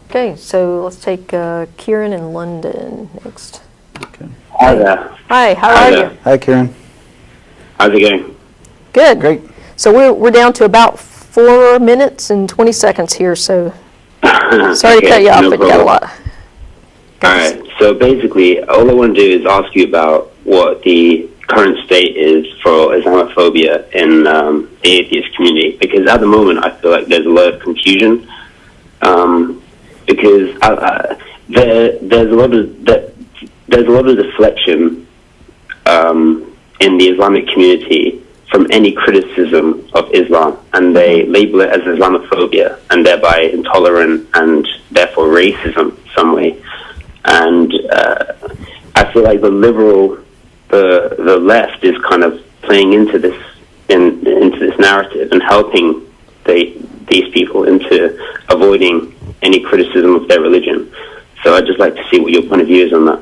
Okay, so let's take Kieran in London next. Okay. Hi there. Hi, how are you? Hi, Kieran. How's it going? Good. Great. So we're down to about 4 minutes and 20 seconds here, so sorry to cut you off, but you got a lot. All right, so basically, all I want to do is ask you about what the current state is for Islamophobia in the atheist community, because at the moment I feel like there's a lot of confusion, because there's a lot of deflection in the Islamic community from any criticism of Islam, and they label it as Islamophobia, and thereby intolerant and therefore racism in some way. And I feel like the left is kind of playing into this into this narrative and helping these people into avoiding any criticism of their religion. So I'd just like to see what your point of view is on that.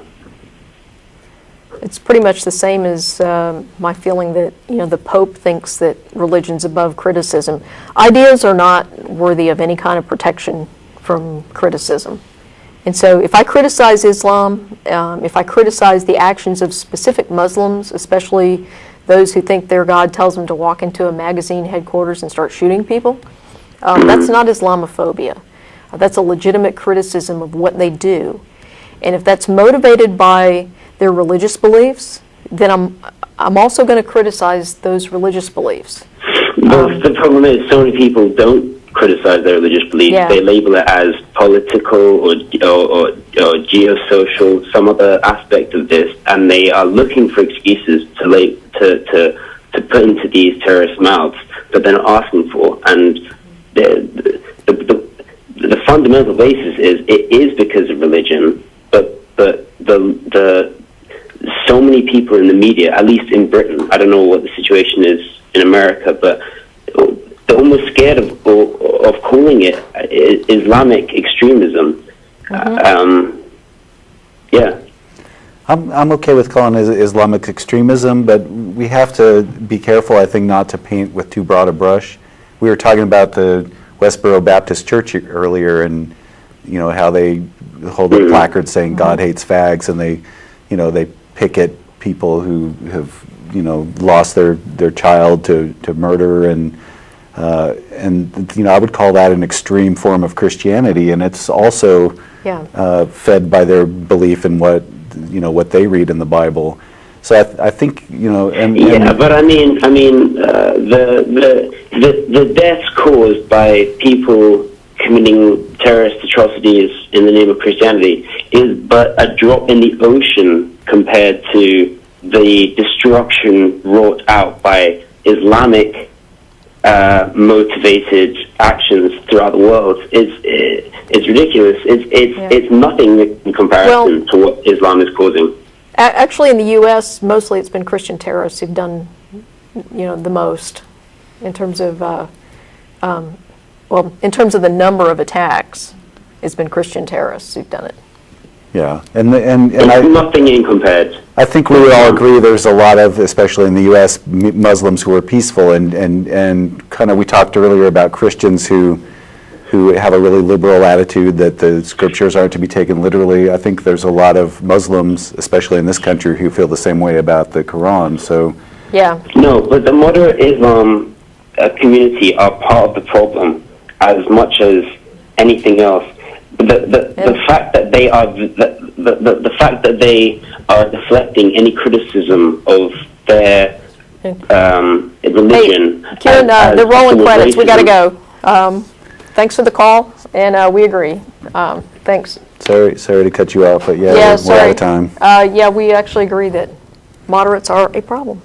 It's pretty much the same as my feeling that, the Pope thinks that religion's above criticism. Ideas are not worthy of any kind of protection from criticism. And so if I criticize Islam, if I criticize the actions of specific Muslims, especially those who think their God tells them to walk into a magazine headquarters and start shooting people, that's not Islamophobia. That's a legitimate criticism of what they do. And if that's motivated by their religious beliefs, then I'm also going to criticize those religious beliefs. Well, the problem is so many people don't criticize their religious beliefs. Yeah. They label it as political or geosocial, some other aspect of this, and they are looking for excuses to put into these terrorist mouths that they're not asking for. And the fundamental basis is it is because of religion, but so many people in the media, at least in Britain, I don't know what the situation is in America, but they're almost scared of calling it Islamic extremism. Yeah. I'm okay with calling it Islamic extremism, but we have to be careful, I think, not to paint with too broad a brush. We were talking about the Westboro Baptist Church earlier, and how they hold a placard saying God hates fags, and they picket people who have lost their child to murder, and I would call that an extreme form of Christianity, and it's also fed by their belief in what they read in the Bible. So I think but I mean the deaths caused by people committing terrorist atrocities in the name of Christianity is but a drop in the ocean compared to the destruction wrought out by Islamic motivated actions throughout the world. It's ridiculous. It's nothing in comparison to what Islam is causing. Actually, in the U.S., mostly it's been Christian terrorists who've done, the most in terms of, in terms of the number of attacks. It's been Christian terrorists who've done it. Yeah, and nothing in compared. I think we would all agree there's a lot of, especially in the U.S., Muslims who are peaceful, and kind of we talked earlier about Christians who have a really liberal attitude that the scriptures aren't to be taken literally. I think there's a lot of Muslims, especially in this country, who feel the same way about the Quran. So yeah. No, but the moderate Islam community are part of the problem as much as anything else. The fact that they are the fact that they are deflecting any criticism of their religion. Hey, Kieran, they're rolling credits. We got to go. Thanks for the call, and we agree. Thanks. Sorry to cut you off, but we're out of time. We actually agree that moderates are a problem.